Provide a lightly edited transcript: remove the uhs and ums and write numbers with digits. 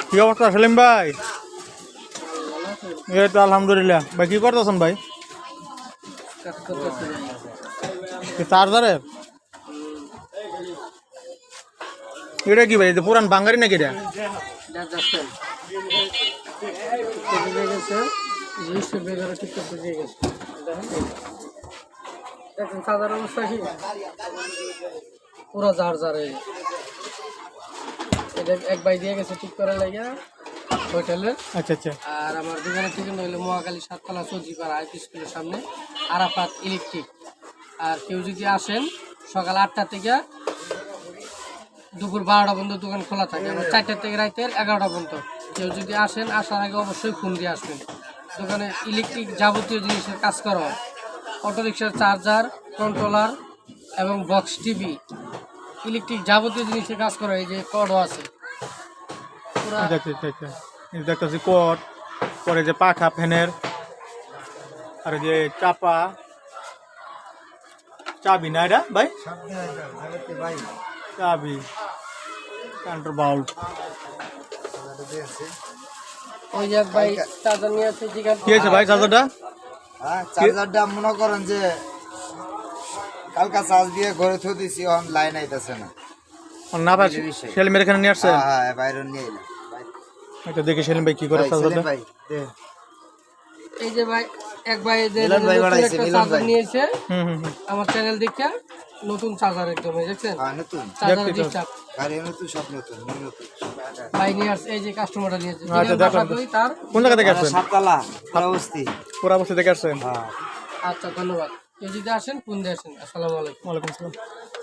কি অবস্থা সেলিম ভাই? এই তো আলহামদুলিল্লাহ। ভাই কি করতেছেন ভাই? চার্জারের এটা কি ভাই? এটা পুরান বাঙ্গারি নাকি এটা? সাধারণ অবস্থা কি পুরো ঝাড় এটা এক ভাই দিয়ে গেছে ঠিক করার লাগিয়া হোটেলের। আচ্ছা আচ্ছা। আর আমার দোকানের ঠিকানা হলো মহাখালী ৭তলা সবজিপাড়া আইটি স্কুলের সামনে আরাফাত ইলেকট্রিক। আর কেউ যদি আসেন সকাল ৮টা থেকে দুপুর 12টা পর্যন্ত দোকান খোলা থাকে। আমার 4টা থেকে রাতের 11টা পর্যন্ত। কেউ যদি আসেন আসার আগে অবশ্যই ফোন দিয়ে আসবেন। দোকানে ইলেকট্রিক যাবতীয় জিনিসের কাজ করা হয়। অটোরিক্সার চার্জার, কন্ট্রোলার এবং বক্স টিভি, ইলেকট্রিক যাবতীয় জিনিসের কাজ করা হয়। এই যে কডও আছে দেখতেছি কট, পরে যে পাখা ফ্যানের, আর যে চাপা চাবি না এটা ভাই? চাবি, কান্ট্রোল বাল্ব। ওই যে ভাই চার্জার নিয়ে আছে। কি হয়েছে ভাই চার্জারটা? চার্জারটা মনে করেন যে কালকা চার্জ দিয়ে ঘরে থুয়ে দিছি, অন লাইন আইতেছে না। না ভাই সেলিমের এখানে নিয়ে আসছে? হ্যাঁ বাইরে নিয়ে এলাম। এটা দেখি সেলিম ভাই কি করে চার্জারটা। এই যে ভাই এক ভাই চার্জার নিয়েছে আমার চ্যানেল দেখে, নতুন চার্জার একদম দেখছেন। নতুন চার্জার ডিস্টার্ব গাড়ি নতুন, সব নতুন নতুন ভাই নিয়ে আসছে। এই যে কাস্টমারটা নিয়েছে। আচ্ছা দেখলাম। তার কোন জায়গা থেকে আসছেন? ৭তলা পুরাবস্তি। পুরাবস্তি থেকে আসছেন? হ্যাঁ। আচ্ছা ধন্যবাদ। কেউ যদি আসেন ফোন দিয়ে আসেন। আসসালামু আলাইকুম। ওয়ালাইকুম আসসালাম।